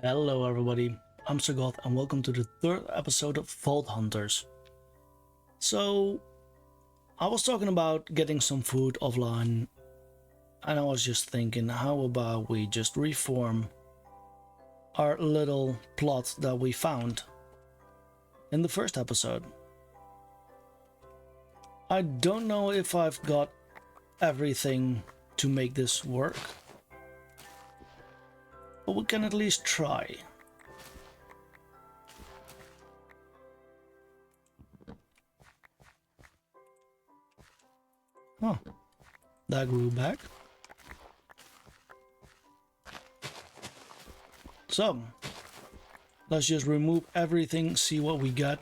Hello everybody, I'm Shagoth and welcome to the third episode of Vault Hunters. So, I was talking about getting some food offline and I was just thinking, how about we just reform our little plot that we found in the first episode. I don't know if I've got everything to make this work, but we can at least try. Oh, that grew back. So, let's just remove everything, see what we get.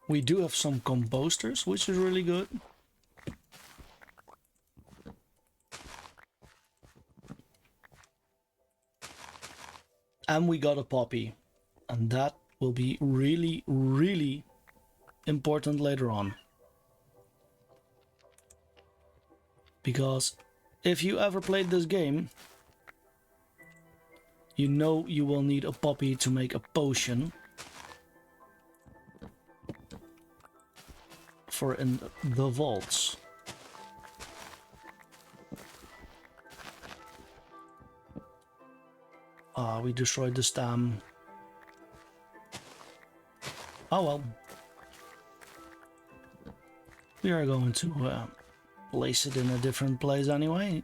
We do have some composters, which is really good. And we got a poppy. And that will be really important later on. Because if you ever played this game, you know you will need a poppy to make a potion for in the vaults. We destroyed the stam. Oh well. We are going to place it in a different place anyway.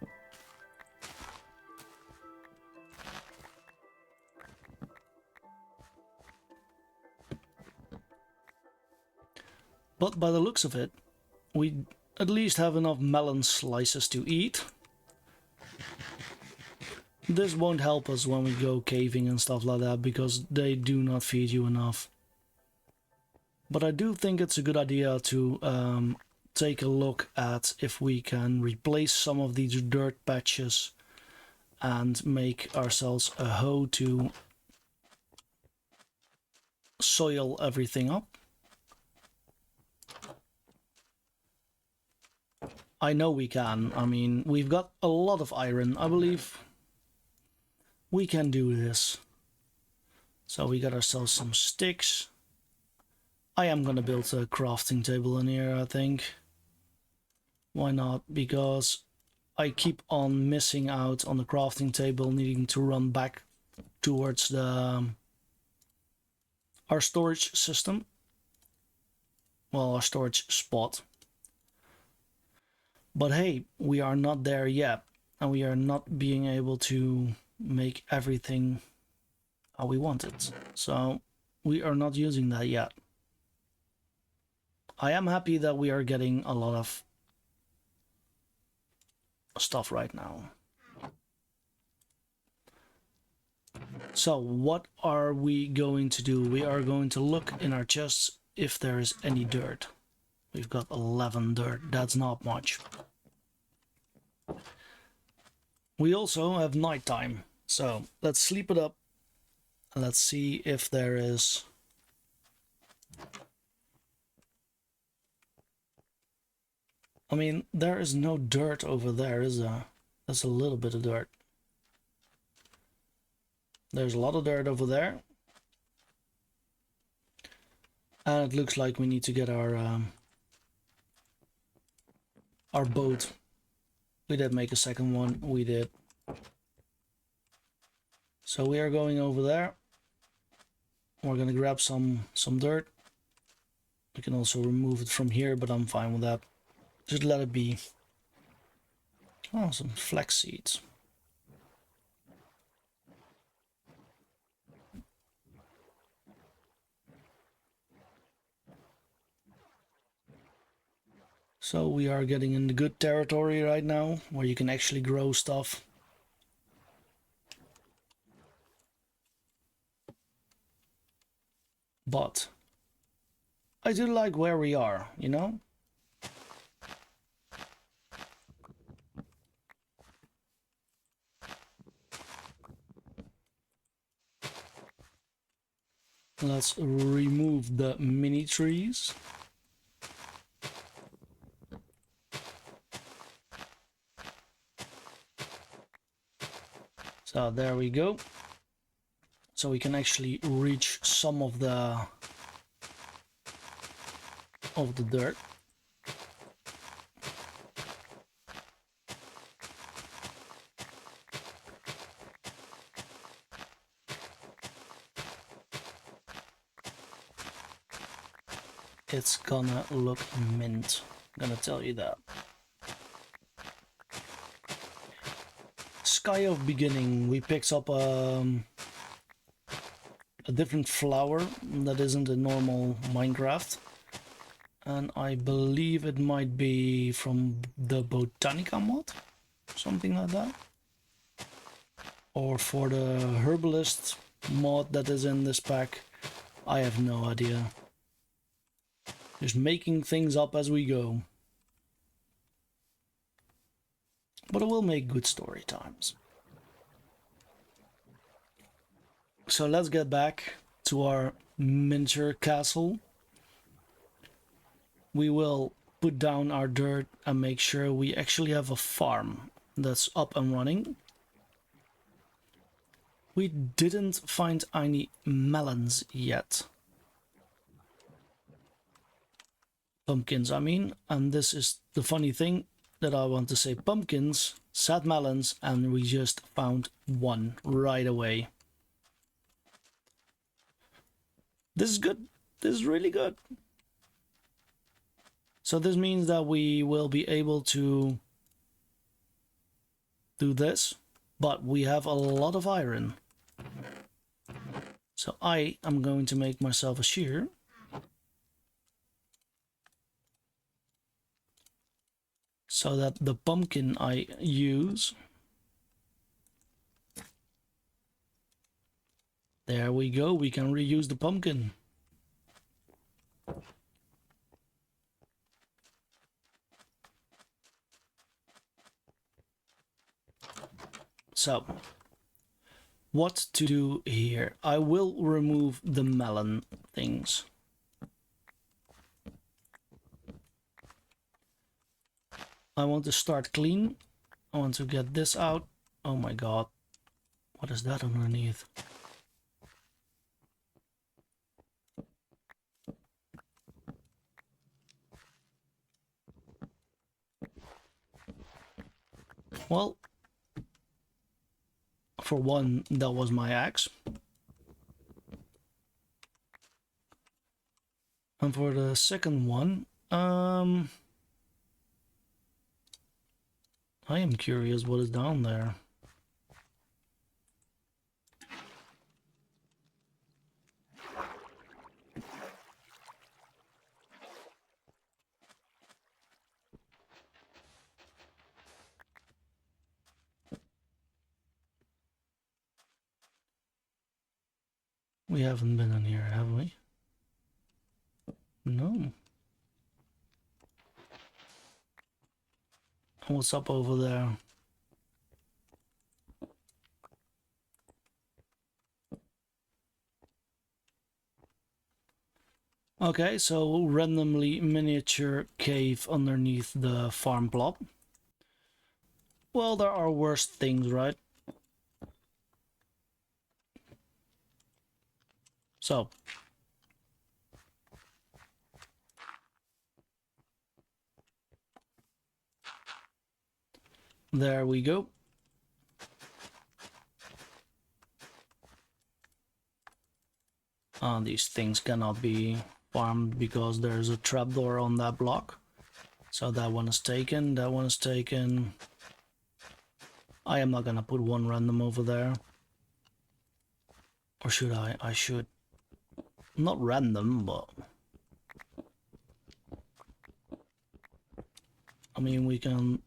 But by the looks of it, we at least have enough melon slices to eat. This won't help us when we go caving and stuff like that, because they do not feed you enough. But I do think it's a good idea to take a look at if we can replace some of these dirt patches and make ourselves a hoe to soil everything up. I know we can. I mean, we've got a lot of iron. I believe we can do this. So we got ourselves some sticks. I am gonna build a crafting table in here, I think. Why not? Because I keep on missing out on the crafting table, needing to run back towards the our storage system. Well, our storage spot. But hey, we are not there yet, and we are not being able to make everything how we want it. So we are not using that yet. I am happy that we are getting a lot of stuff right now. So what are we going to do? We are going to look in our chests if there is any dirt. We've got 11 dirt. That's not much. We also have nighttime. So let's sleep it up. And let's see if there is... I mean, there is no dirt over there, is there? There's a little bit of dirt. There's a lot of dirt over there. And it looks like we need to get our boat. We did make a second one. We did. So we are going over there. We're gonna grab some dirt. We can also remove it from here, but I'm fine with that. Just let it be. Oh, some flax seeds. So we are getting in the good territory right now, where you can actually grow stuff. But I do like where we are, you know? Let's remove the mini trees. So there we go. so we can actually reach some of the dirt. It's gonna look mint, I'm gonna tell you that. Sky of Beginning, we picked up a different flower that isn't a normal Minecraft. And I believe it might be from the Botanica mod, something like that. Or for the Herbalist mod that is in this pack, I have no idea. Just making things up as we go. But it will make good story times. So let's get back to our miniature castle. We will put down our dirt and make sure we actually have a farm that's up and running. We didn't find any melons yet. Pumpkins, I mean. And this is the funny thing that I want to say. Pumpkins, sad melons, and we just found one right away. This is good. This is really good. So this means that we will be able to do this, but we have a lot of iron. So I am going to make myself a shear. So that the pumpkin I use, there we go, we can reuse the pumpkin. So, what to do here? I will remove the melon things. I want to start clean. I want to get this out. Oh my god. What is that underneath? Well, for one, that was my axe. And for the second one, I am curious what is down there. We haven't been in here, have we? No. What's up over there? Okay, so randomly miniature cave underneath the farm plot. Well, there are worse things, right? So. There we go. These things cannot be farmed because there's a trapdoor on that block. So that one is taken, that one is taken. I am not gonna put one random over there. Or should I? I should. Not random, but... I mean, we can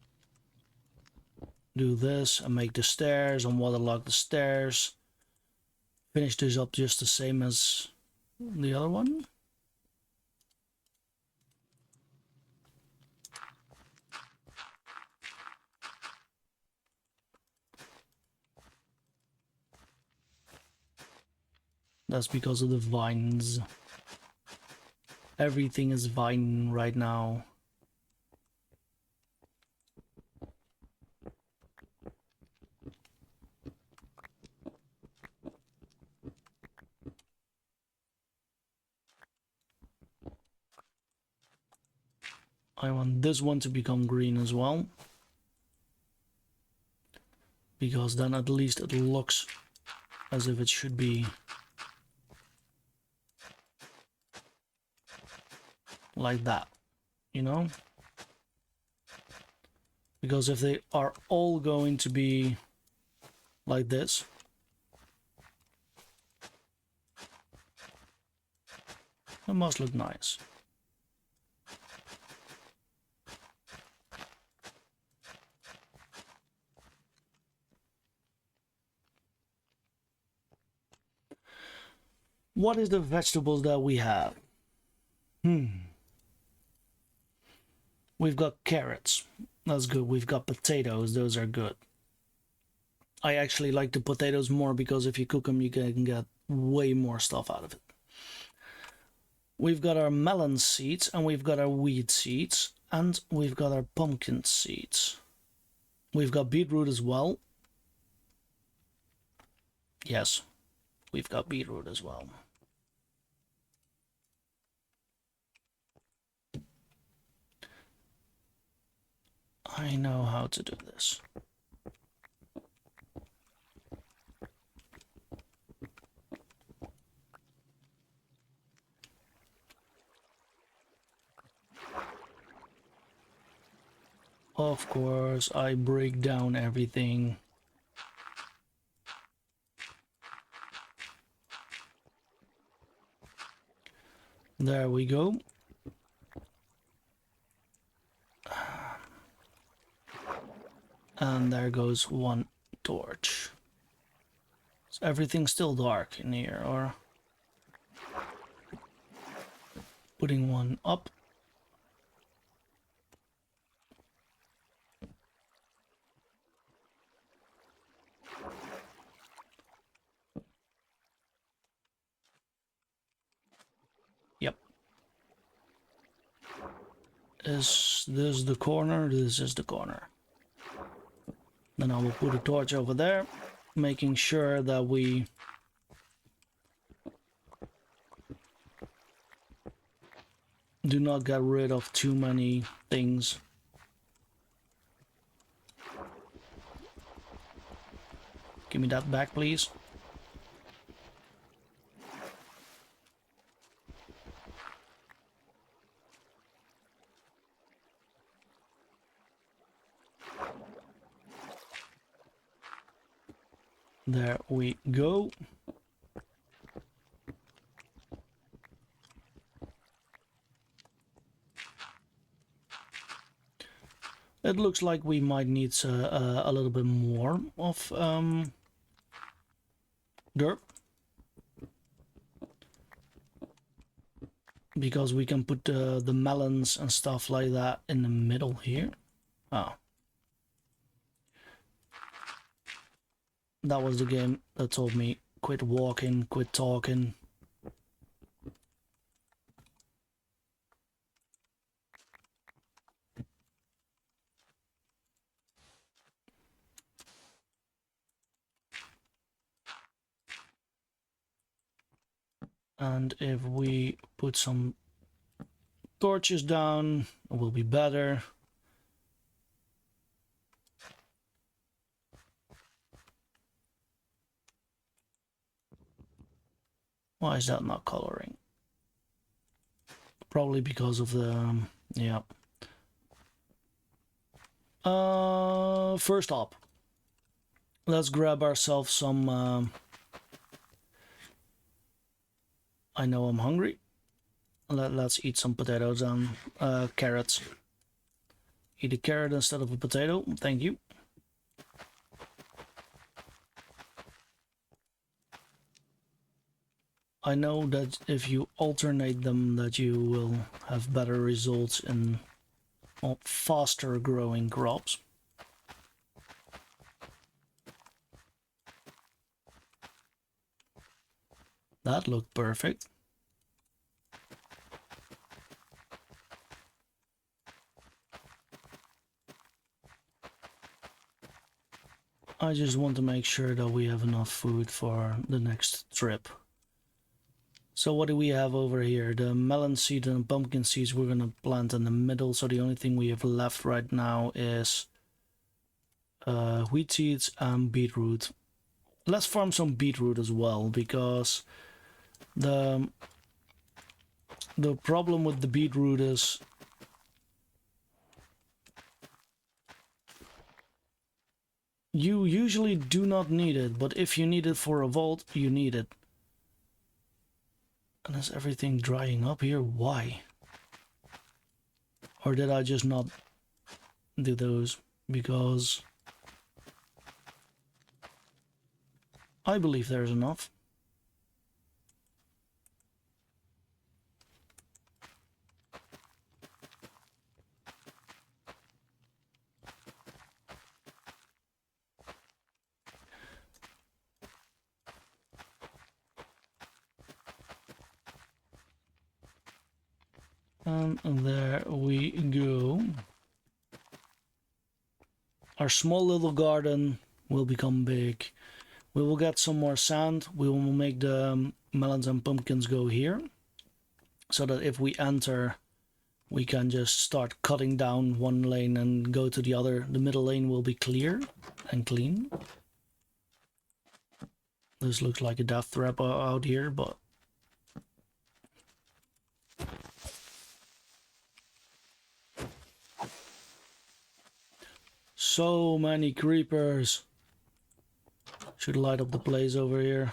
do this and make the stairs and waterlog the stairs. Finish this up just the same as the other one. That's because of the vines. Everything is vine right now. I want this one to become green as well, because then at least it looks as if it should be like that, you know? Because if they are all going to be like this, it must look nice. What is the vegetables that we have? We've got carrots. That's good. We've got potatoes. Those are good. I actually like the potatoes more because if you cook them, you can get way more stuff out of it. We've got our melon seeds, and we've got our wheat seeds, and we've got our pumpkin seeds. We've got beetroot as well. Yes, we've got beetroot as well. I know how to do this. Of course, I break down everything. There we go. And there goes one torch. Is everything still dark in here, or putting one up? Yep. Is this the corner? This is the corner. Then I will put a torch over there, making sure that we do not get rid of too many things. Give me that back, please. There we go. It looks like we might need a little bit more of dirt, because we can put the melons and stuff like that in the middle here. Oh, that was the game that told me quit walking, quit talking. And if we put some torches down, it will be better. Why is that not coloring? Probably because of the yeah. First up, let's grab ourselves some I know I'm hungry. Let's eat some potatoes and carrots. Eat a carrot instead of a potato. Thank you. I know that if you alternate them, that you will have better results in faster growing crops. That looked perfect. I just want to make sure that we have enough food for the next trip. So what do we have over here? The melon seed and pumpkin seeds we're gonna plant in the middle. So the only thing we have left right now is wheat seeds and beetroot. Let's farm some beetroot as well, because the problem with the beetroot is you usually do not need it, but if you need it for a vault, you need it. And is everything drying up here? Why? Or did I just not do those? Because I believe there's enough. And there we go. Our small little garden will become big. We will get some more sand. We will make the melons and pumpkins go here, so that if we enter, we can just start cutting down one lane and go to the other. The middle lane will be clear and clean. This looks like a death trap out here, but so many creepers. Should light up the place over here.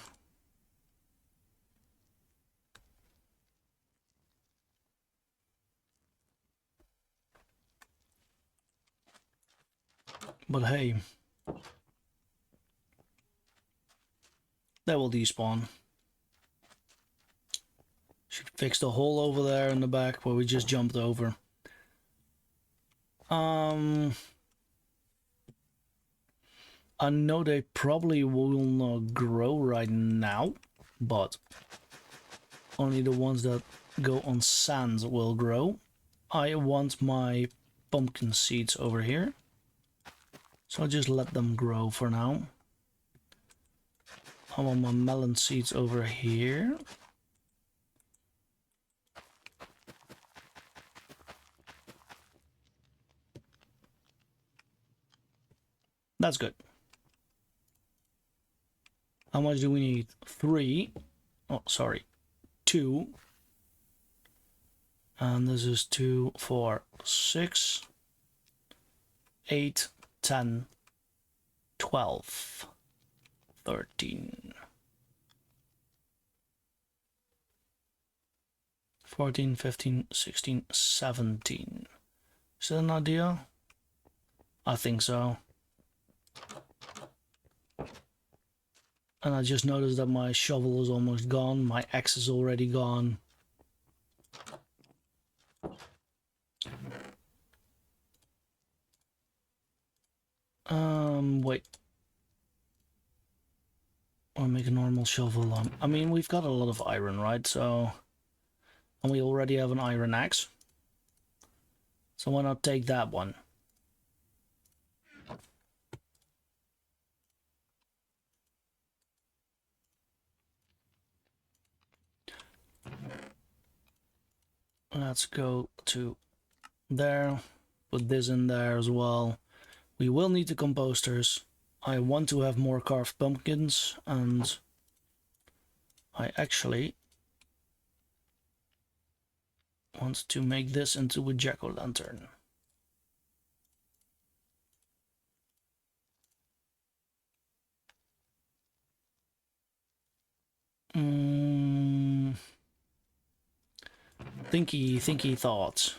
But hey, that will despawn. Should fix the hole over there in the back where we just jumped over. I know they probably will not grow right now, but only the ones that go on sands will grow. I want my pumpkin seeds over here, so I'll just let them grow for now. I want my melon seeds over here. That's good. How much do we need? 3. Oh, sorry. 2. And this is 2, 4, 6, 8, 10, 12, 13, 14, 15, 16, 17. Is that an idea? I think so. And I just noticed that my shovel is almost gone. My axe is already gone. Wait. I'll make a normal shovel. I mean, we've got a lot of iron, right? So, and we already have an iron axe. So why not take that one? Let's go to there. Put this in there as well. We will need the composters. I want to have more carved pumpkins, and I actually want to make this into a jack-o'-lantern. Thinky thoughts.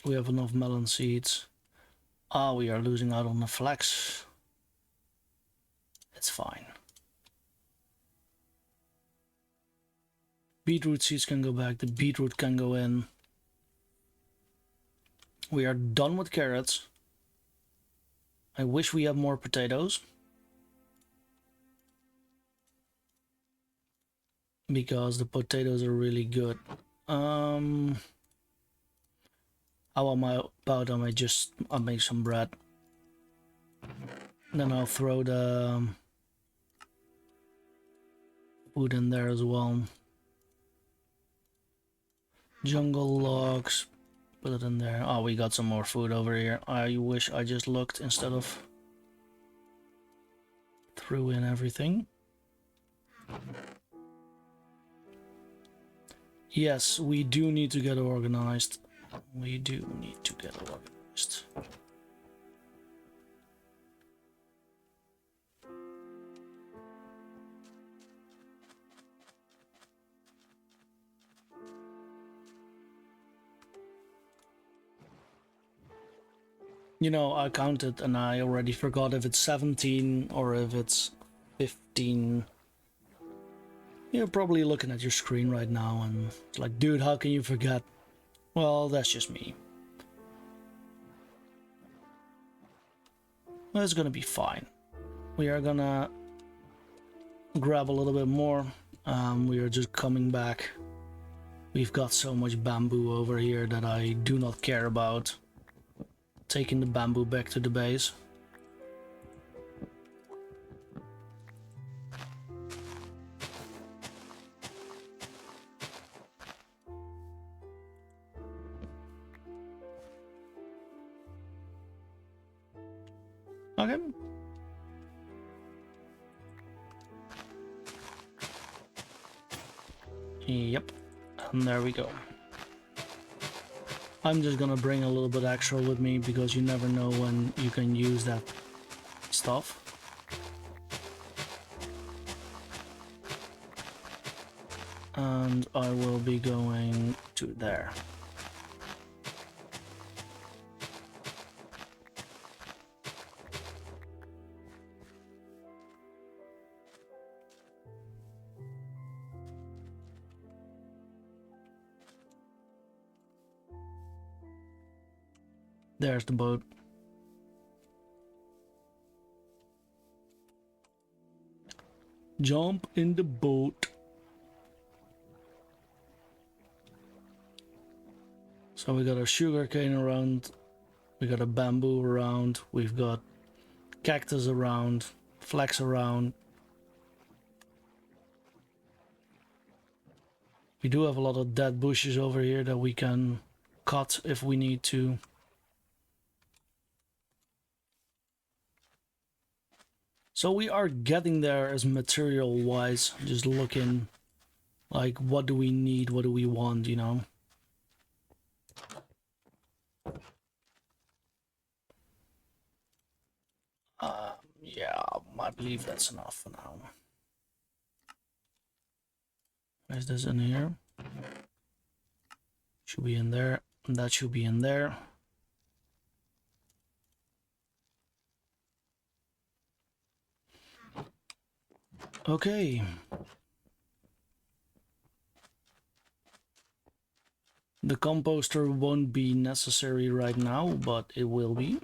We have enough melon seeds. Ah, we are losing out on the flax. It's fine. Beetroot seeds can go back. The beetroot can go in. We are done with carrots. I wish we had more potatoes, because the potatoes are really good. How am I about? I'll make some bread. Then I'll throw the food in there as well. Jungle logs. Put it in there. Oh, we got some more food over here. I wish I just looked instead of threw in everything. Yes, we do need to get organized. We do need to get organized. You know, I counted and I already forgot if it's 17 or if it's 15. You're probably looking at your screen right now and it's like, dude, how can you forget? Well, that's just me. Well, it's gonna be fine. We are gonna grab a little bit more. We are just coming back. We've got so much bamboo over here that I do not care about taking the bamboo back to the base. Okay. Yep. And there we go. I'm just gonna bring a little bit extra with me because you never know when you can use that stuff. And I will be going to there. There's the boat. Jump in the boat. So we got a sugarcane around, we got a bamboo around, we've got cactus around, flax around. We do have a lot of dead bushes over here that we can cut if we need to. So we are getting there as material wise, just looking like what do we need, what do we want, you know. Yeah, I believe that's enough for now. Is this in here? Should be in there. That should be in there. Okay. The composter won't be necessary right now, but it will be.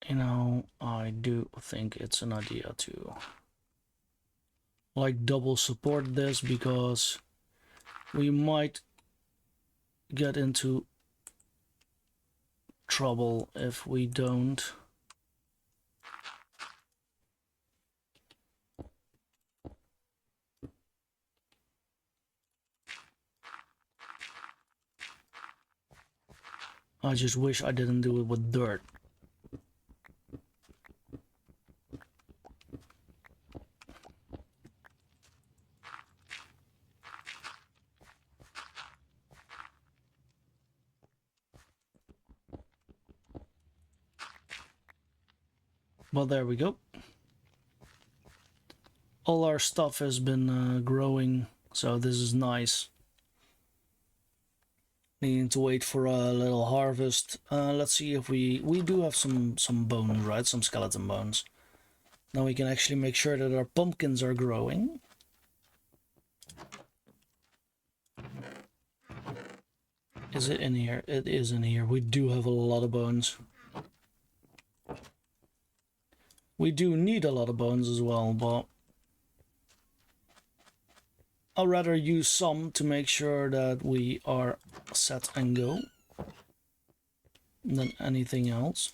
You know, I do think it's an idea to like double support this because we might get into trouble if we don't. I just wish I didn't do it with dirt. Well, there we go. All our stuff has been growing, so this is nice. Needing to wait for a little harvest. Let's see if we do have some bones, right? Some skeleton bones. Now we can actually make sure that our pumpkins are growing. Is it in here? It is in here. We do have a lot of bones. We do need a lot of bones as well, but I'll rather use some to make sure that we are set and go than anything else.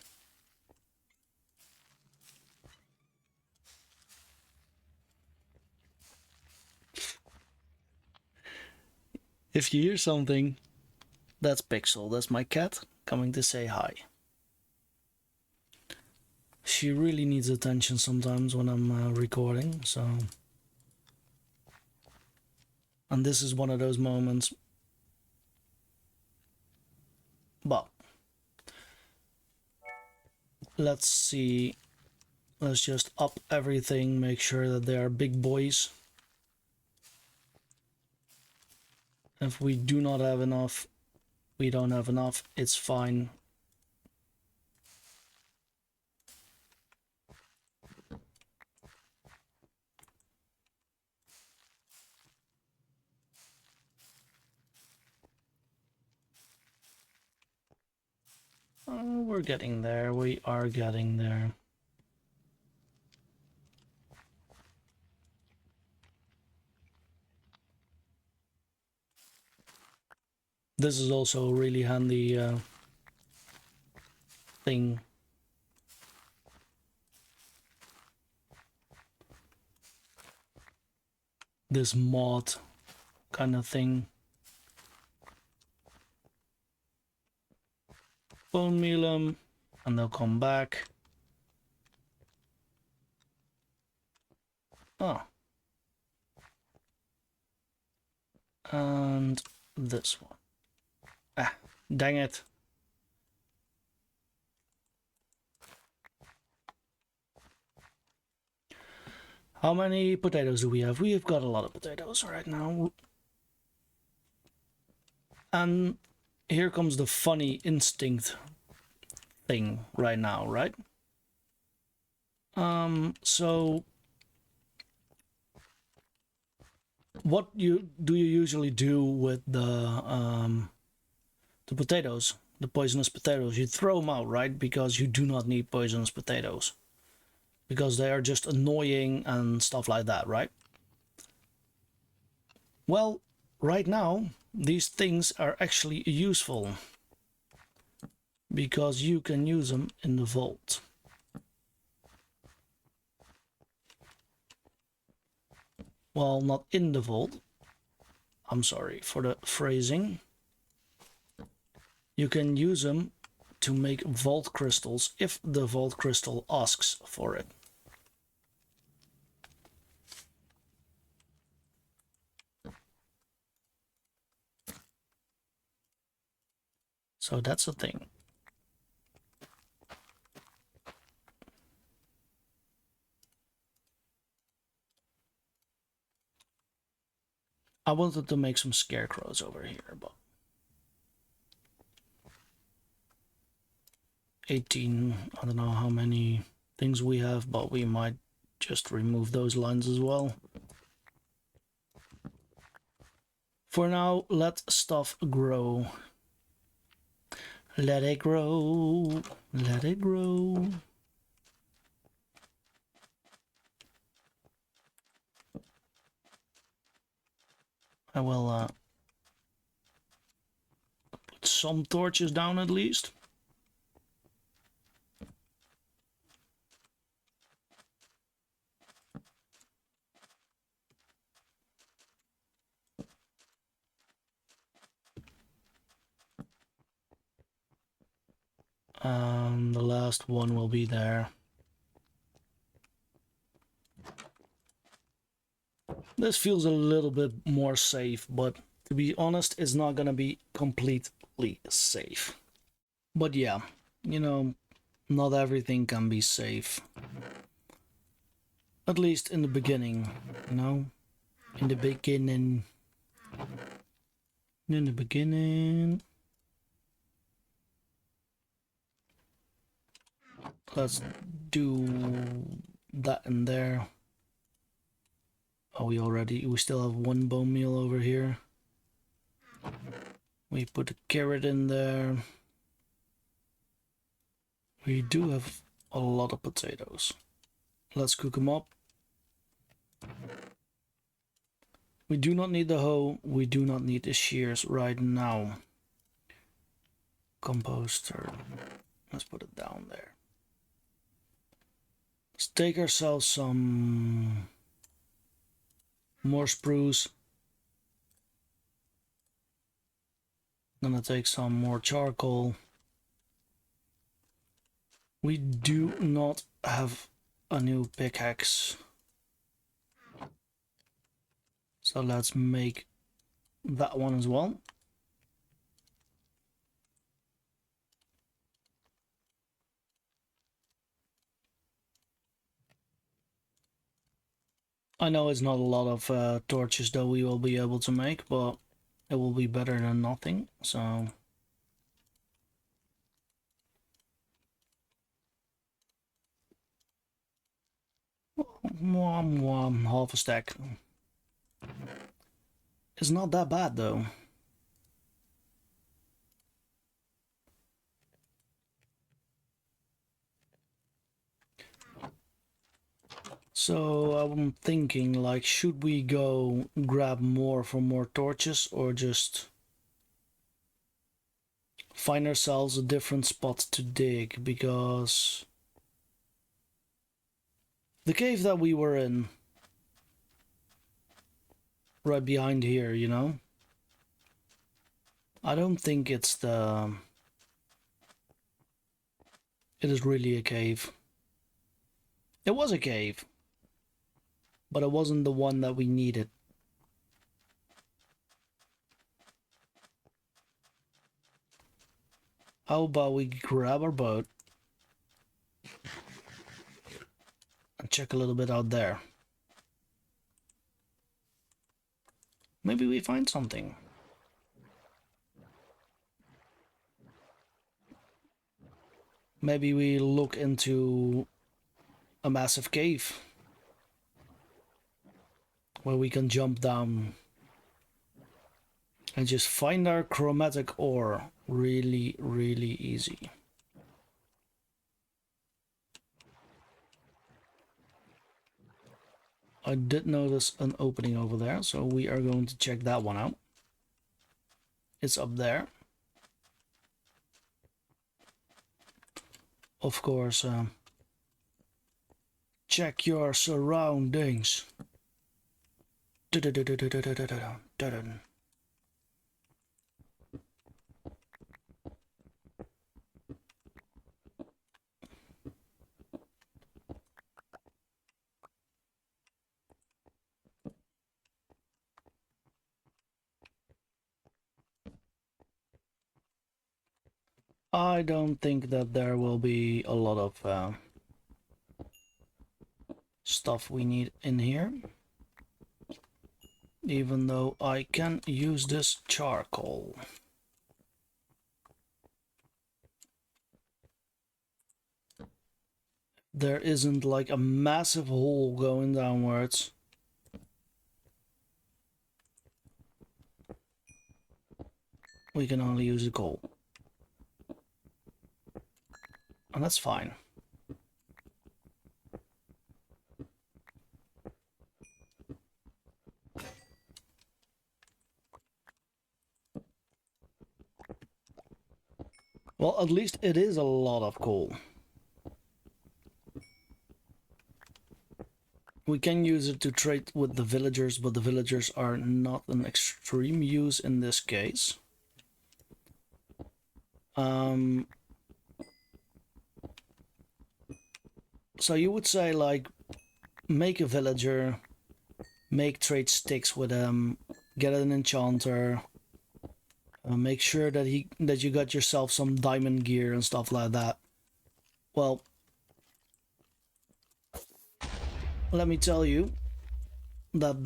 If you hear something, that's Pixel. That's my cat coming to say hi. She really needs attention sometimes when I'm recording, so... And this is one of those moments. But let's see. Let's just up everything, make sure that they are big boys. If we do not have enough, we don't have enough, it's fine. We're getting there, we are getting there. This is also a really handy thing. This mod kind of thing. Bone meal them, and they'll come back. Oh. And this one. Ah, dang it. How many potatoes do we have? We have got a lot of potatoes right now. And here comes the funny instinct thing right now, right? So what do you usually do with the potatoes, the poisonous potatoes? You throw them out, right? Because you do not need poisonous potatoes. Because they are just annoying and stuff like that, right? Well, right now, these things are actually useful. Because you can use them in the vault. Well, not in the vault. I'm sorry for the phrasing. You can use them to make vault crystals if the vault crystal asks for it. So that's a thing. I wanted to make some scarecrows over here, but 18, I don't know how many things we have, but we might just remove those lines as well. For now, let stuff grow. Let it grow. Let it grow. I will put some torches down at least. And the last one will be there. This feels a little bit more safe, but to be honest, it's not gonna be completely safe. But yeah, you know, not everything can be safe. At least in the beginning, you know? In the beginning. In the beginning. Let's do that in there. Oh, we still have one bone meal over here. We put a carrot in there. We do have a lot of potatoes. Let's cook them up. We do not need the hoe. We do not need the shears right now. Composter. Let's put it down there. Let's take ourselves some more spruce. Gonna take some more charcoal. We do not have a new pickaxe. So let's make that one as well. I know it's not a lot of torches that we will be able to make, but it will be better than nothing, so... Half a stack. It's not that bad though. So I'm thinking, like, should we go grab more for more torches or just find ourselves a different spot to dig? Because the cave that we were in, right behind here, you know, I don't think it is really a cave. It was a cave, but it wasn't the one that we needed. How about we grab our boat and check a little bit out there? Maybe we find something. Maybe we look into a massive cave where we can jump down and just find our chromatic ore really, really easy. I did notice an opening over there, so we are going to check that one out. It's up there. Of course, check your surroundings. I don't think that there will be a lot of stuff we need in here. Even though I can use this charcoal. There isn't like a massive hole going downwards. We can only use the coal. And that's fine. Well, at least it is a lot of coal. We can use it to trade with the villagers, but the villagers are not an extreme use in this case. So you would say, like, make a villager, make trade sticks with them, get an enchanter, make sure that you got yourself some diamond gear and stuff like that. Well, let me tell you that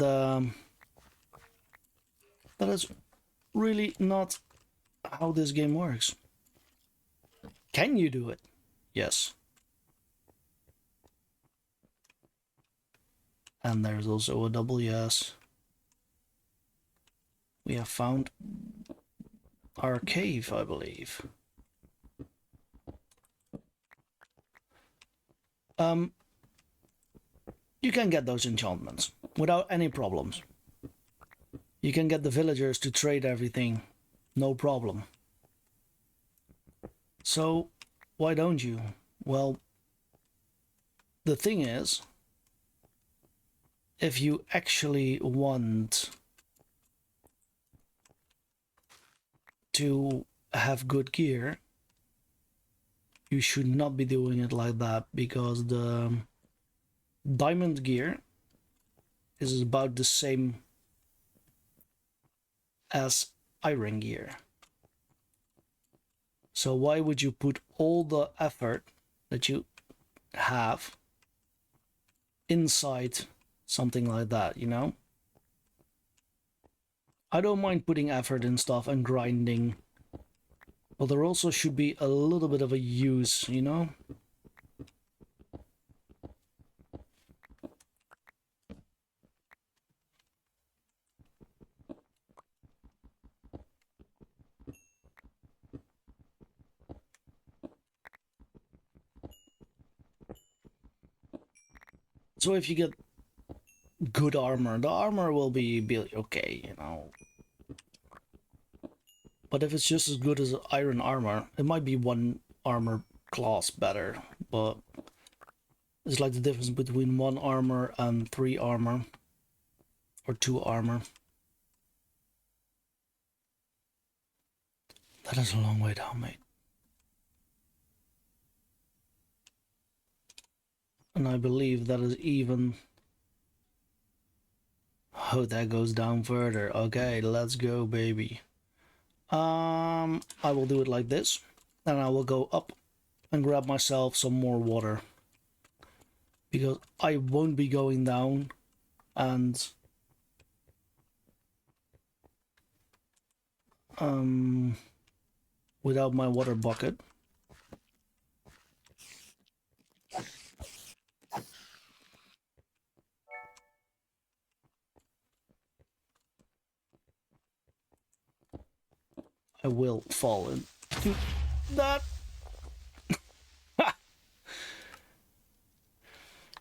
that is really not how this game works. Can you do it? Yes. And there's also a double yes. We have found our cave, I believe. You can get those enchantments without any problems. You can get the villagers to trade everything, no problem. So, why don't you? Well, the thing is, if you actually want to have good gear, you should not be doing it like that, because the diamond gear is about the same as iron gear. So why would you put all the effort that you have inside something like that, you know? I don't mind putting effort in stuff and grinding, but there also should be a little bit of a use, you know? So if you get good armor, the armor will be okay, you know? But if it's just as good as iron armor, it might be one armor class better, but it's like the difference between 1 armor and 3 armor, or 2 armor. That is a long way down, mate. And I believe that is even... Oh, that goes down further. Okay, let's go, baby. I will do it like this. And I will go up and grab myself some more water. Because I won't be going down. And... without my water bucket. I will fall into that.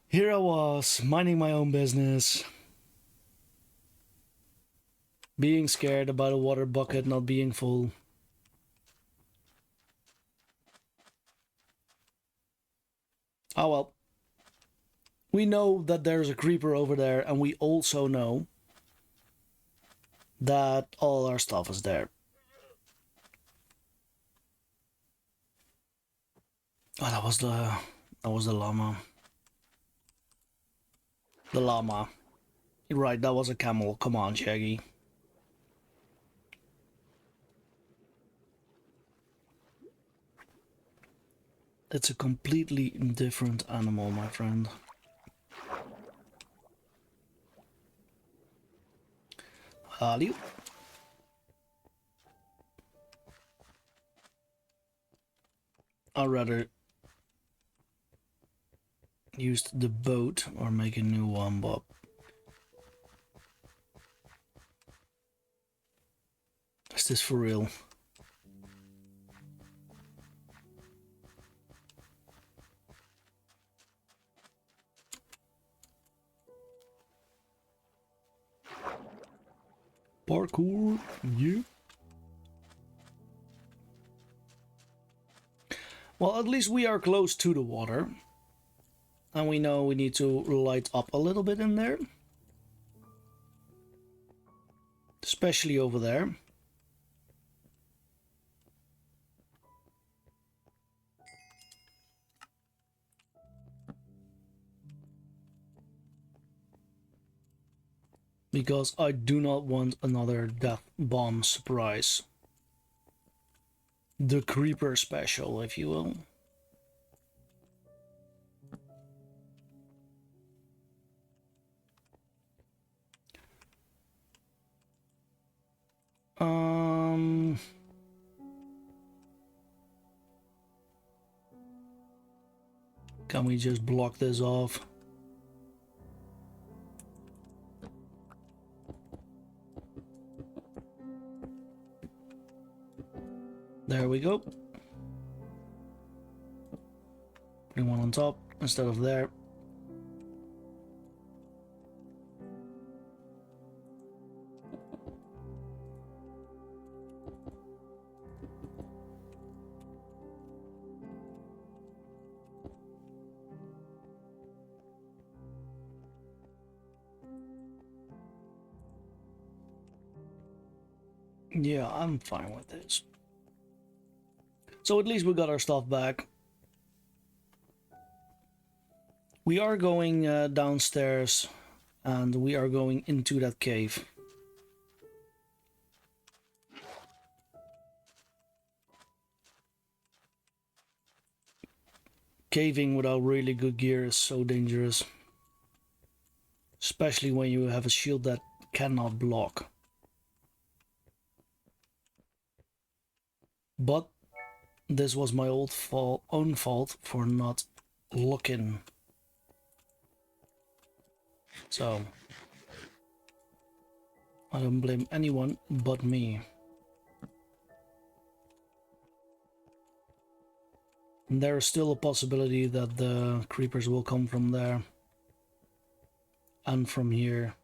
Here I was, minding my own business. Being scared about a water bucket not being full. Oh well. We know that there's a creeper over there, and we also know that all our stuff is there. Oh, that was the llama. The llama. You're right, that was a camel. Come on, Shaggy. It's a completely different animal, my friend. Ali. I'd rather use the boat or make a new one, but is this for real? Parkour, yeah. Well, at least we are close to the water. And we know we need to light up a little bit in there. Especially over there. Because I do not want another death bomb surprise. The creeper special, if you will. Can we just block this off? There we go. Putting one on top instead of there. Yeah, I'm fine with this. So at least we got our stuff back. We are going downstairs and we are going into that cave. Caving without really good gear is so dangerous. Especially when you have a shield that cannot block. But this was my own fault for not looking. So I don't blame anyone but me. And there is still a possibility that the creepers will come from there and from here.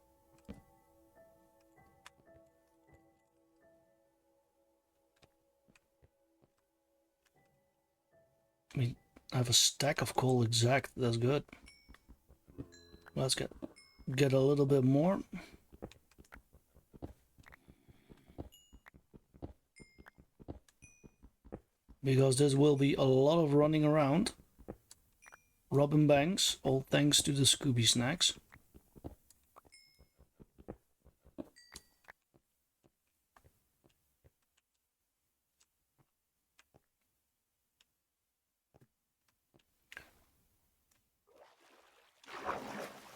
We have a stack of coal exact, that's good. Let's get a little bit more. Because this will be a lot of running around. Robbing banks, all thanks to the Scooby snacks.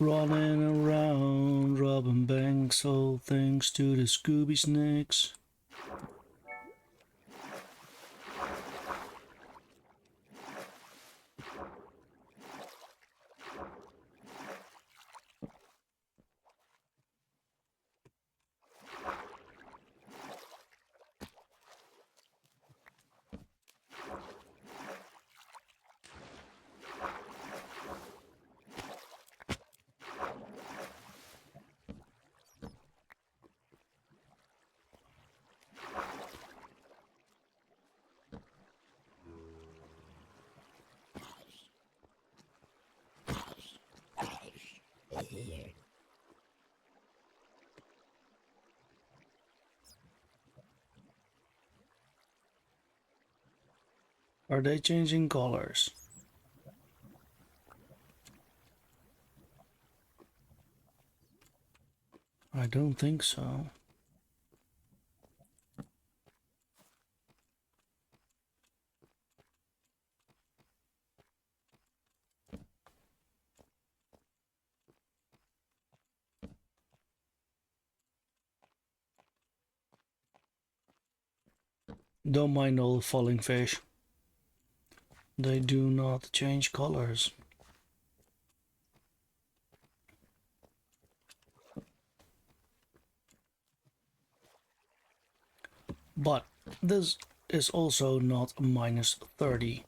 Running around, robbing banks, all thanks to the Scooby snacks. Are they changing colors? I don't think so. Don't mind all the falling fish. They do not change colors. But this is also not minus 30.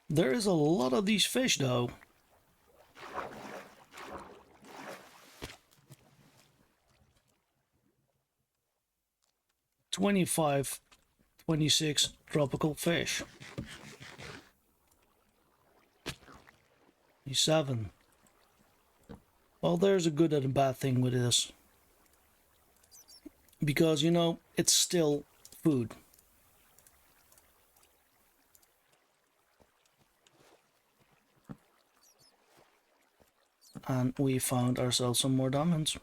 There is a lot of these fish though. "25, 26 tropical fish. 7. Well, there's a good and a bad thing with this. Because, you know, it's still food. And we found ourselves some more diamonds.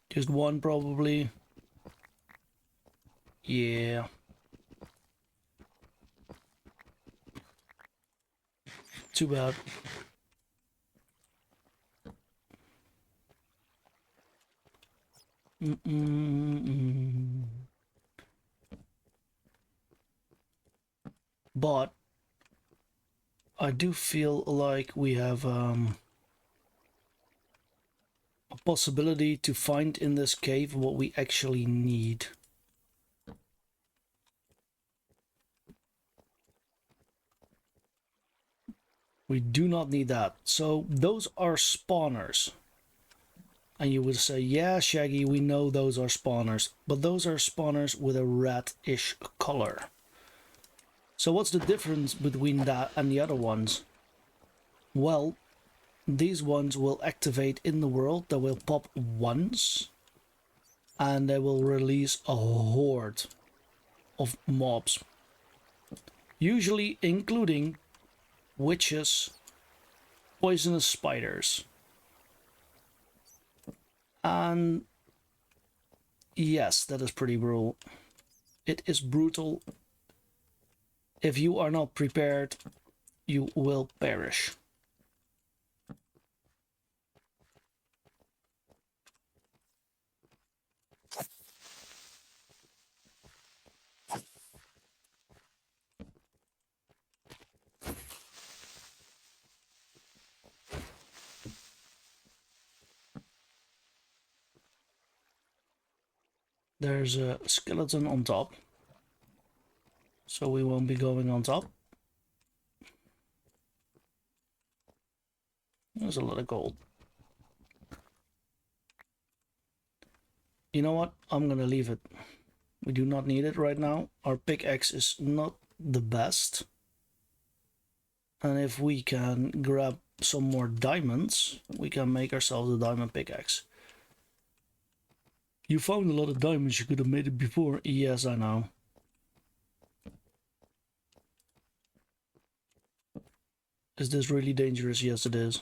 Just one probably. Yeah. Too bad. But I do feel like we have a possibility to find in this cave what we actually need. We do not need that. So those are spawners. And you would say, yeah, Shaggy, we know those are spawners. But those are spawners with a red-ish color. So what's the difference between that and the other ones? Well, these ones will activate in the world. They will pop once. And they will release a horde of mobs. Usually including witches, poisonous spiders. And yes, that is pretty brutal. It is brutal. If you are not prepared, you will perish. There's a skeleton on top, so we won't be going on top. There's a lot of gold. You know what? I'm gonna leave it. We do not need it right now. Our pickaxe is not the best. And if we can grab some more diamonds, we can make ourselves a diamond pickaxe. You found a lot of diamonds, you could have made it before. Yes, I know. Is this really dangerous? Yes, it is.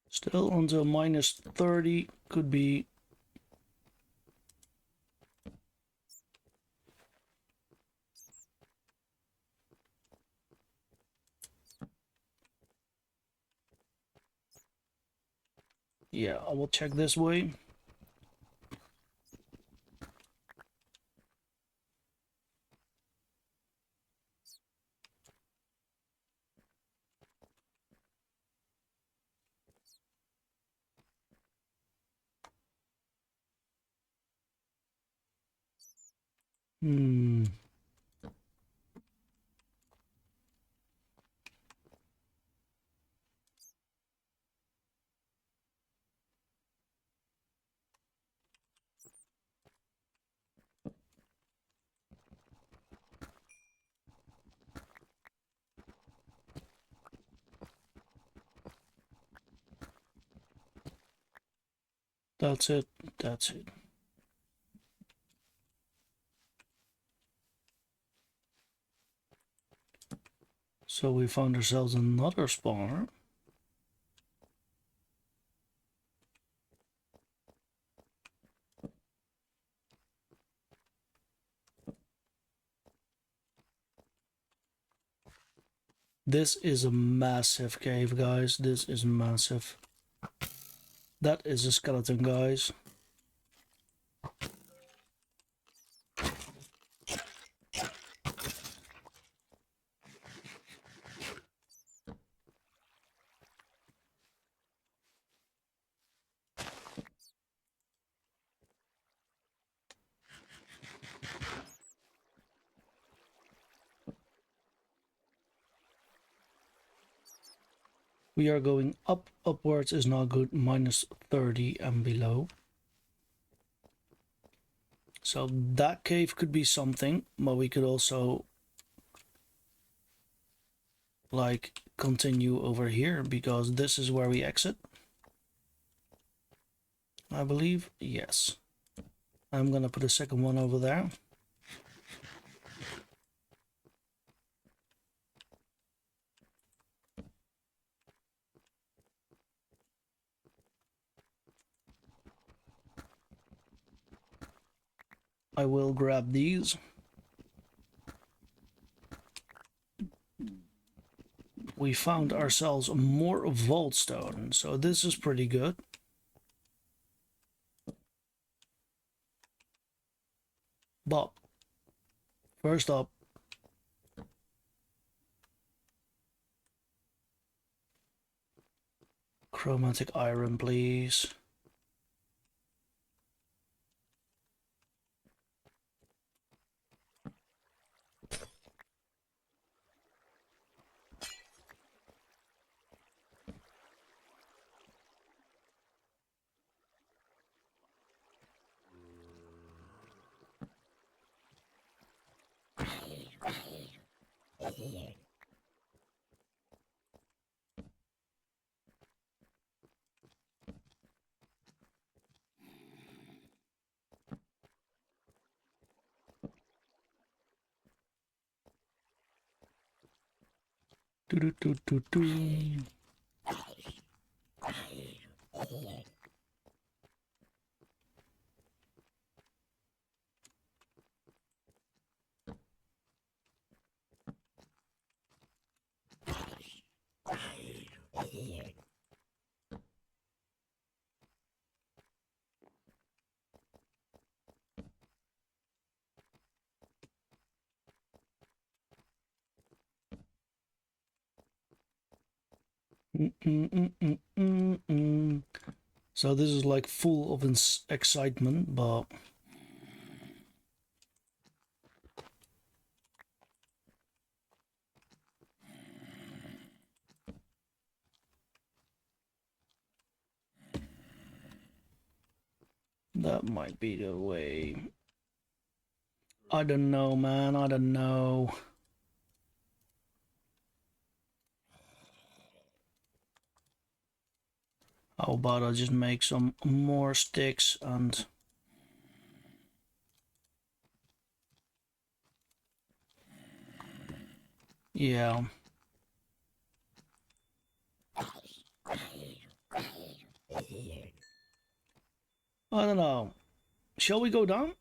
Still until minus 30 could be. Yeah, I will check this way. That's it. That's it. So we found ourselves another spawner. This is a massive cave, guys. This is massive. That is a skeleton, guys. We are going up. Upwards is not good. Minus 30 and below. So that cave could be something, but we could also like continue over here because this is where we exit. I believe. Yes. I'm gonna put a second one over there. I will grab these. we found ourselves more vault stone, so this is pretty good. But first up, chromatic iron, please. Do do do do do. So this is like full of excitement, but that might be the way. I don't know, man. I don't know. How about I just make some more sticks and... yeah. I don't know. Shall we go down?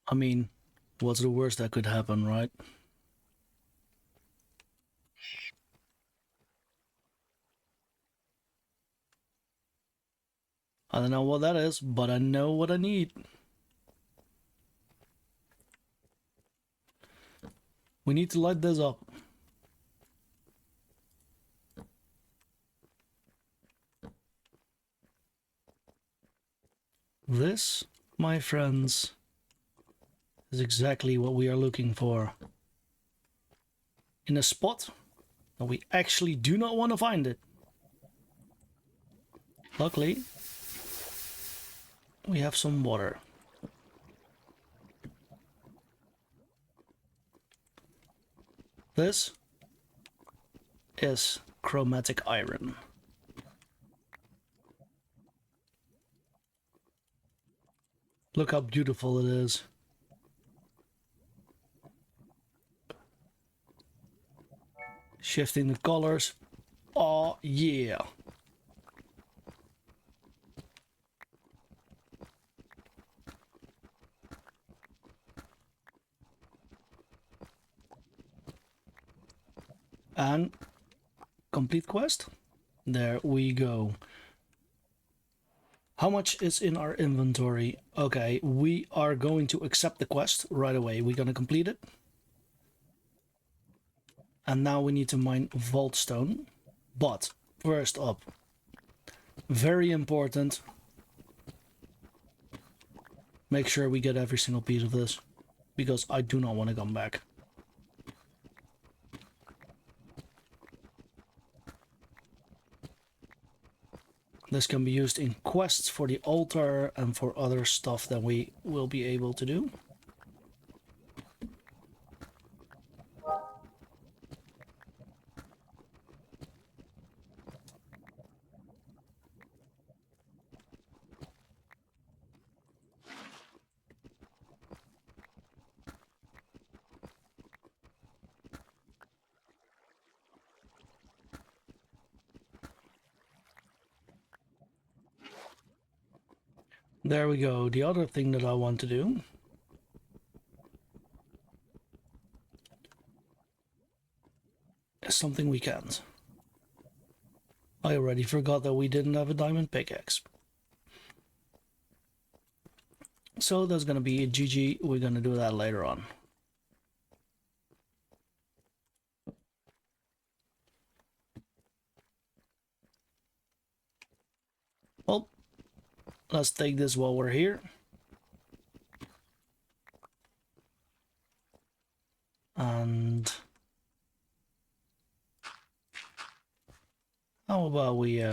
I mean, what's the worst that could happen, right? I don't know what that is, but I know what I need. We need to light this up. This, my friends, is exactly what we are looking for. In a spot that we actually do not want to find it. Luckily, we have some water. This is chromatic iron. Look how beautiful it is. Shifting the colors. Oh yeah. And complete quest. There we go. How much is in our inventory? Okay, we are going to accept the quest right away. We're going to complete it. And now we need to mine vault stone. But first up, very important, make sure we get every single piece of this, because I do not want to come back. This can be used in quests for the altar and for other stuff that we will be able to do. There we go. The other thing that I want to do is something we can't. I already forgot that we didn't have a diamond pickaxe. So that's gonna be a GG. We're gonna do that later on. Well, let's take this while we're here. And how about we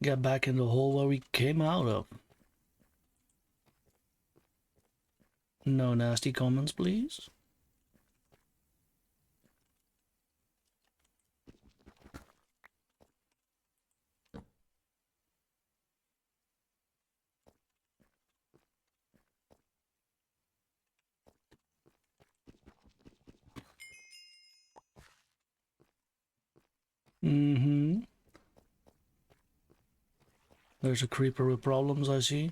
get back in the hole where we came out of? No nasty comments, please. Mm-hmm. There's a creeper with problems, I see.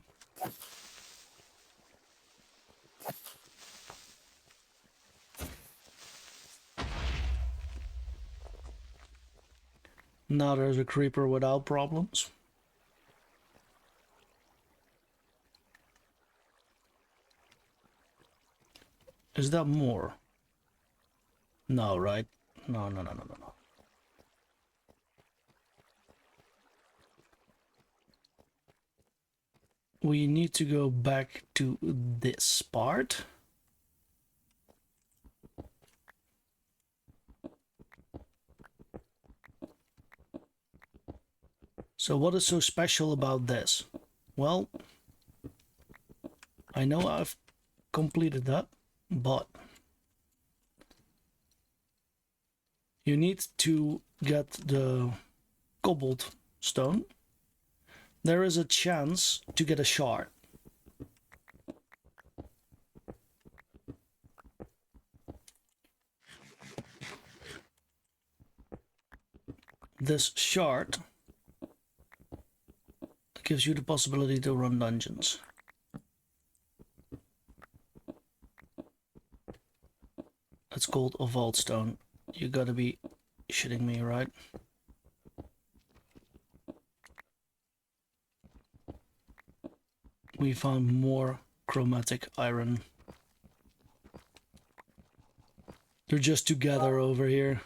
Now there's a creeper without problems. Is that more? No, right? No. We need to go back to this part. So what is so special about this? Well, I know I've completed that, but you need to get the cobbled stone. There is a chance to get a shard. This shard gives you the possibility to run dungeons. It's called a vault stone. You gotta be shitting me, right? We found more chromatic iron. They're just together over here.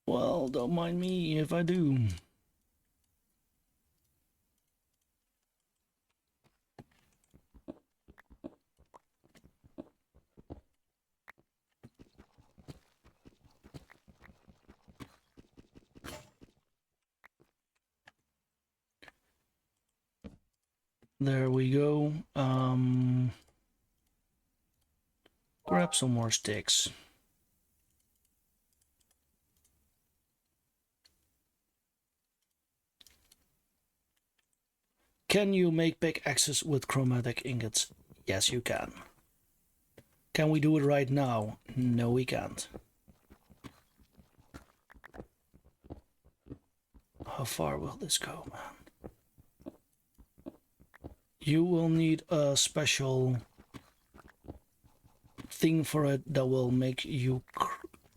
Well, don't mind me if I do. There we go. Grab some more sticks. Can you make pickaxes with chromatic ingots? Yes, you can. Can we do it right now? No, we can't. How far will this go, man? You will need a special thing for it that will make you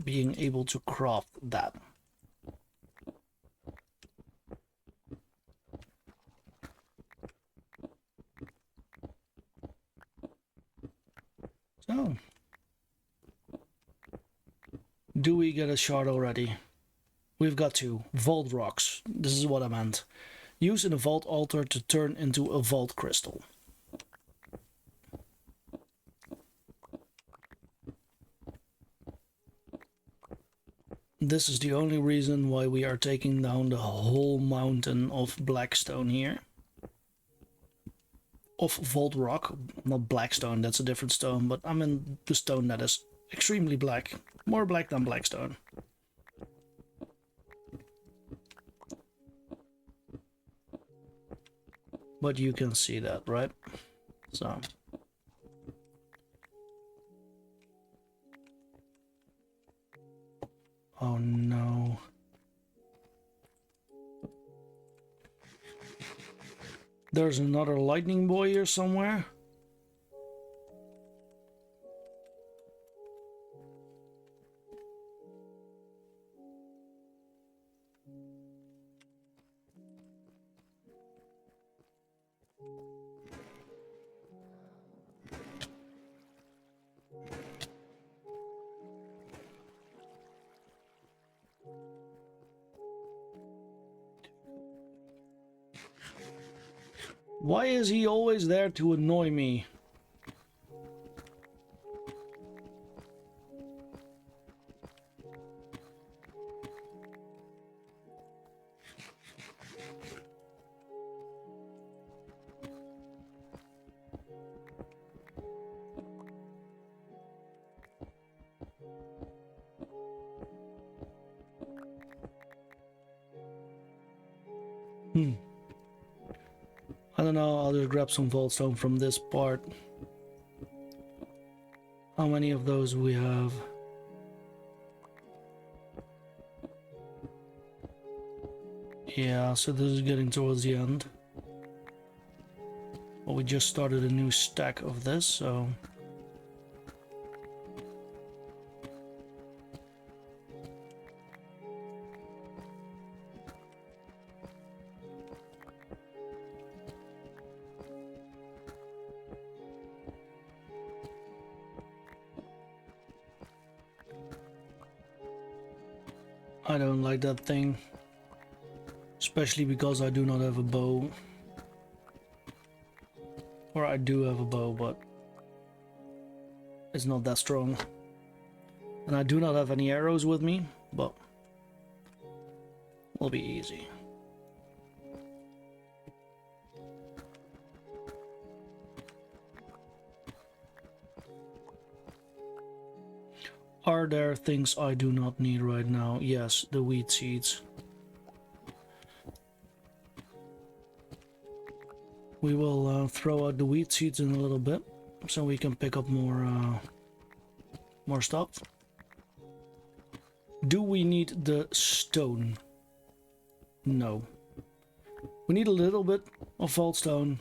being able to craft that. So, do we get a shard already? We've got two. Vault rocks. This is what I meant. Use in a vault altar to turn into a vault crystal. This is the only reason why we are taking down the whole mountain of blackstone here. Of vault rock, not blackstone, that's a different stone, but I mean the stone that is extremely black. More black than blackstone. But you can see that, right? So... oh no. There's another lightning boy here somewhere. Why is he always there to annoy me? I don't know, I'll just grab some vaultstone from this part. How many of those we have? Yeah, so this is getting towards the end. Well, we just started a new stack of this, so... I don't like that thing. Especially because I do not have a bow. Or I do have a bow, but it's not that strong. And I do not have any arrows with me, but will be easy. Are there things I do not need right now? Yes, the wheat seeds. We will throw out the wheat seeds in a little bit, so we can pick up more stuff. Do we need the stone? No. We need a little bit of vaultstone,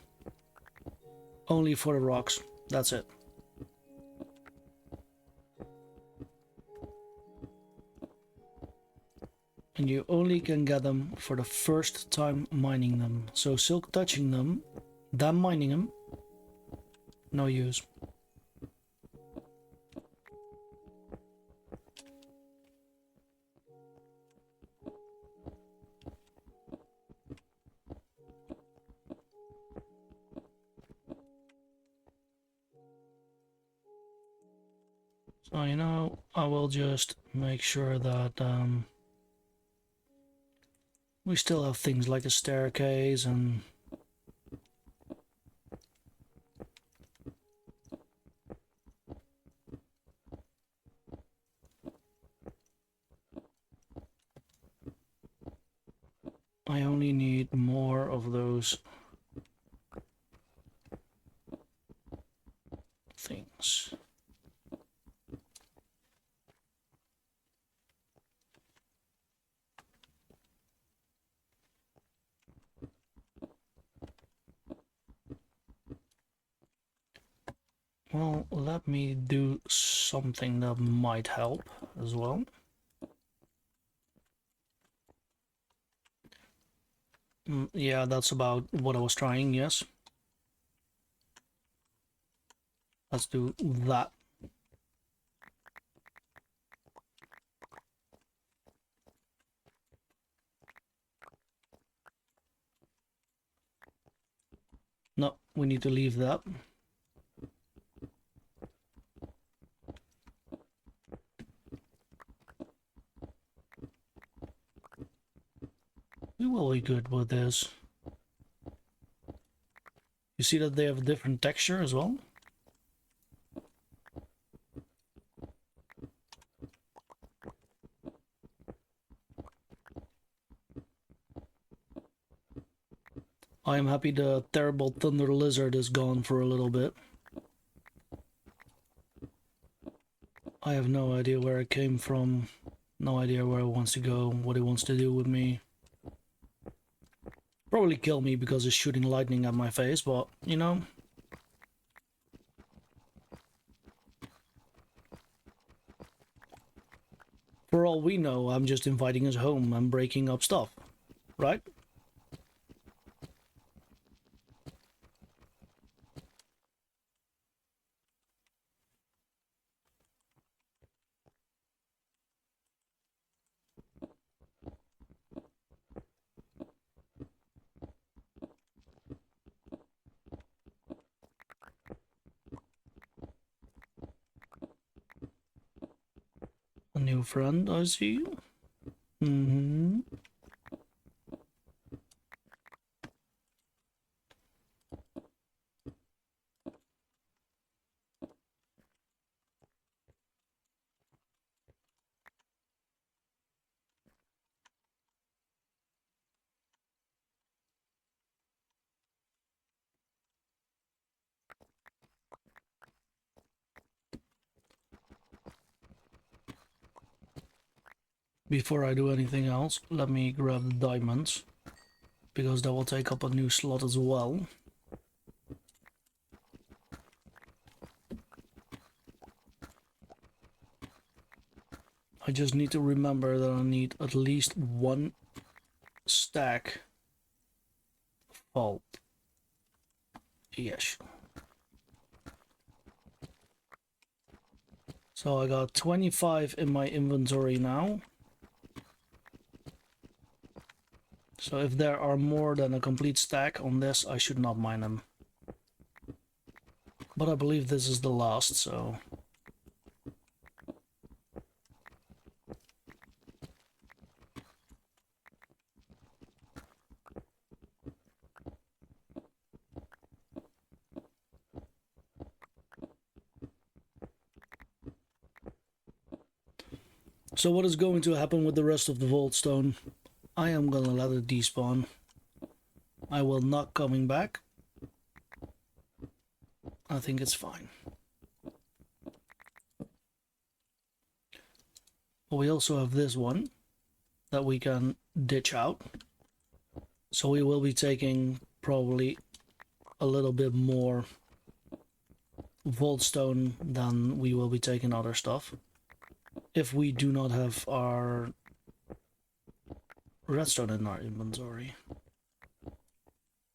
only for the rocks. That's it. And you only can get them for the first time mining them. So silk touching them, then mining them, no use. So, you know, I will just make sure that we still have things like a staircase and I only need more of those things. Well, let me do something that might help as well. Yeah, that's about what I was trying, yes. Let's do that. No, we need to leave that. We will be good with this. You see that they have a different texture as well? I am happy the terrible thunder lizard is gone for a little bit. I have no idea where it came from, no idea where it wants to go, what it wants to do with me. Probably kill me because it's shooting lightning at my face, but, you know. For all we know, I'm just inviting us home and breaking up stuff, right? A new friend, I see. Mm-hmm. Before I do anything else, let me grab the diamonds, because that will take up a new slot as well. I just need to remember that I need at least one stack of vault. Yes. So I got 25 in my inventory now. So if there are more than a complete stack on this, I should not mine them. But I believe this is the last, so... So what is going to happen with the rest of the vault stone? I am gonna let it despawn. I will not coming back. I think it's fine. But we also have this one that we can ditch out. So we will be taking probably a little bit more vault stone than we will be taking other stuff. If we do not have our redstone in our inventory.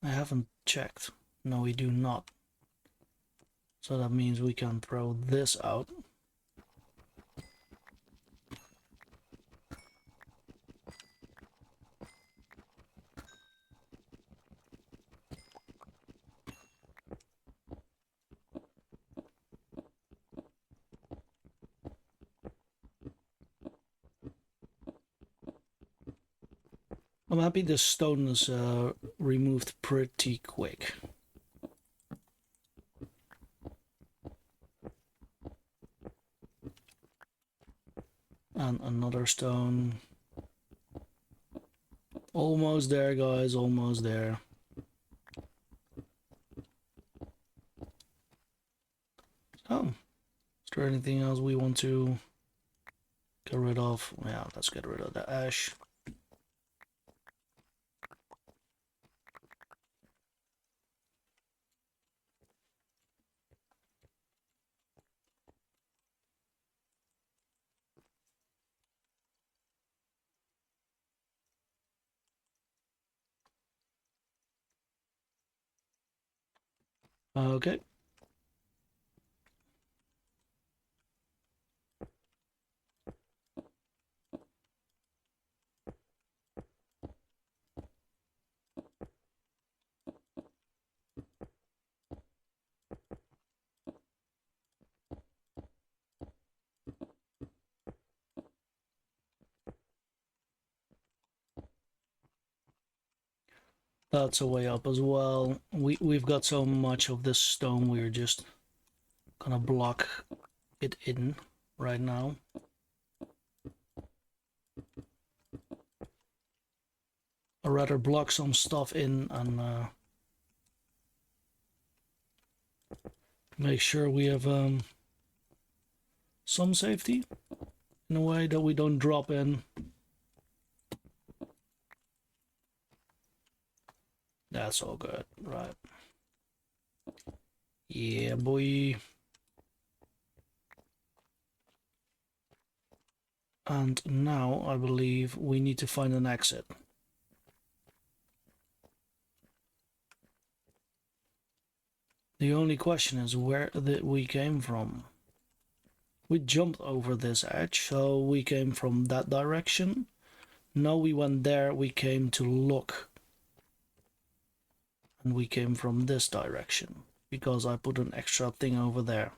I haven't checked. No, we do not. So that means we can throw this out. I'm happy this stone is removed pretty quick. And another stone. Almost there, guys, almost there. Oh, is there anything else we want to get rid of? Yeah, let's get rid of the ash. Okay. That's a way up as well. We've got so much of this stone, we're just gonna block it in right now. I'd rather block some stuff in and make sure we have some safety in a way that we don't drop in. That's all good, right? Yeah, boy. And now I believe we need to find an exit. The only question is where did we came from? We jumped over this edge, so we came from that direction. No, we went there, we came to look. And we came from this direction, because I put an extra thing over there.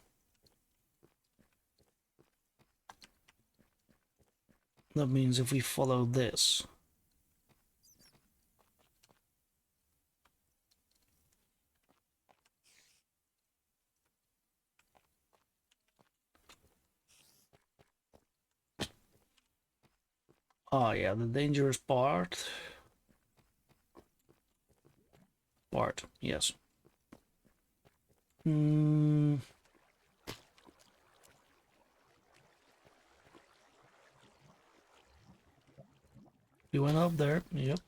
That means if we follow this... Oh yeah, the dangerous part. Yes. We went up there, yep.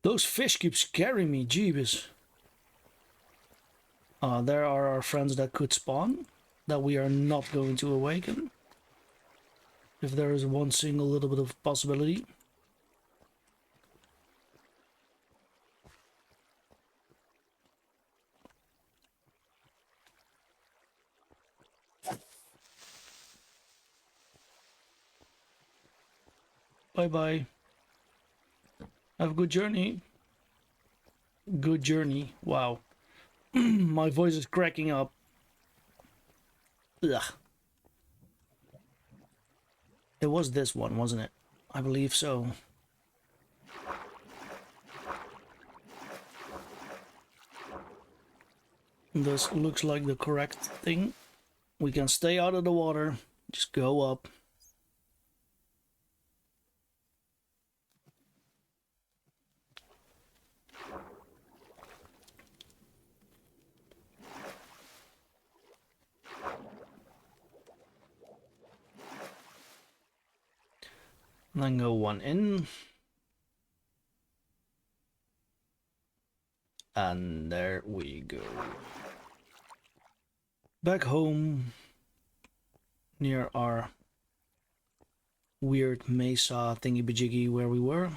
Those fish keep scaring me, jeebus. There are our friends that could spawn, that we are not going to awaken. If there is one single little bit of possibility. Bye bye. Have a good journey. Good journey. Wow. My voice is cracking up. Ugh. It was this one, wasn't it? I believe so. This looks like the correct thing. We can stay out of the water. Just go up. And then go one in. And there we go. Back home. Near our weird mesa thingy-bajiggy where we were.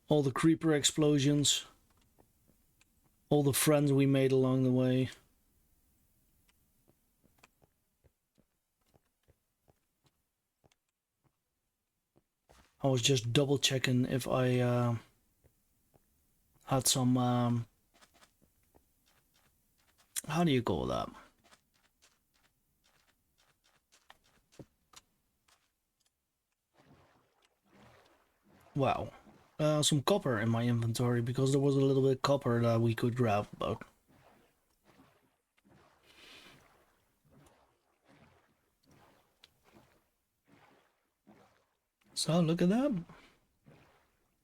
All the creeper explosions. All the friends we made along the way. I was just double checking if I had some how do you call that? Wow. Some copper in my inventory, because there was a little bit of copper that we could grab, but... So, look at that.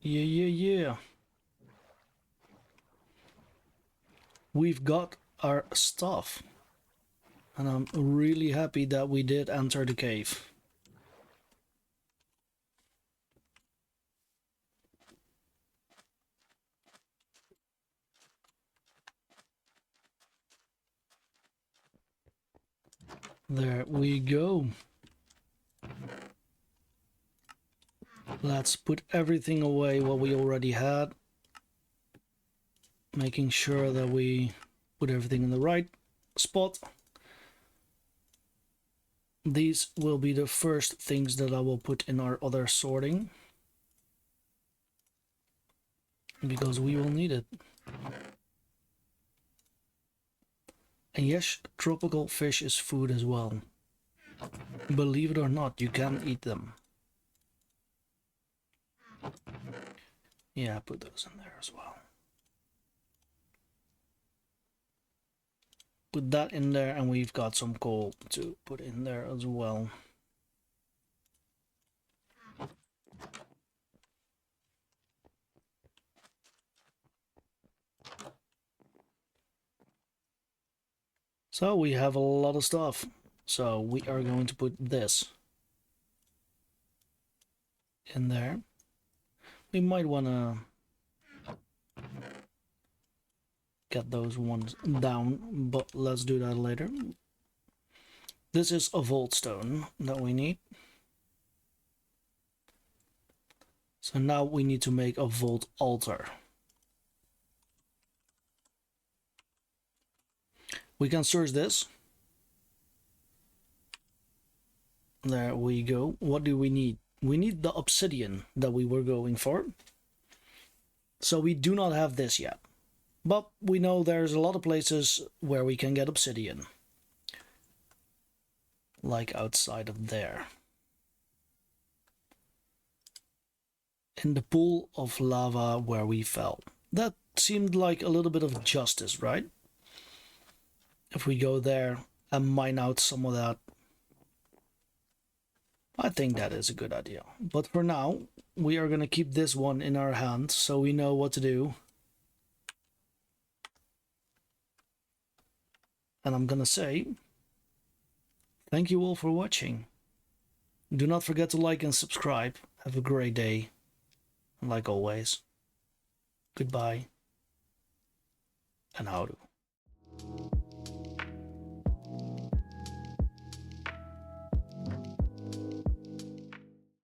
Yeah. We've got our stuff. And I'm really happy that we did enter the cave. There we go. Let's put everything away what we already had. Making sure that we put everything in the right spot. These will be the first things that I will put in our other sorting. Because we will need it. And yes, tropical fish is food as well. Believe it or not, you can eat them. Yeah, put those in there as well. Put that in there, and we've got some coal to put in there as well. So we have a lot of stuff. So we are going to put this in there. We might want to get those ones down, but let's do that later. This is a vault stone that we need. So now we need to make a vault altar. We can search this. There we go. What do we need? We need the obsidian that we were going for. So we do not have this yet. But we know there's a lot of places where we can get obsidian. Like outside of there. In the pool of lava where we fell. That seemed like a little bit of justice, right? If we go there and mine out some of that, I think that is a good idea. But for now, we are going to keep this one in our hands so we know what to do. And I'm going to say, thank you all for watching. Do not forget to like and subscribe. Have a great day. And like always, goodbye and howdo.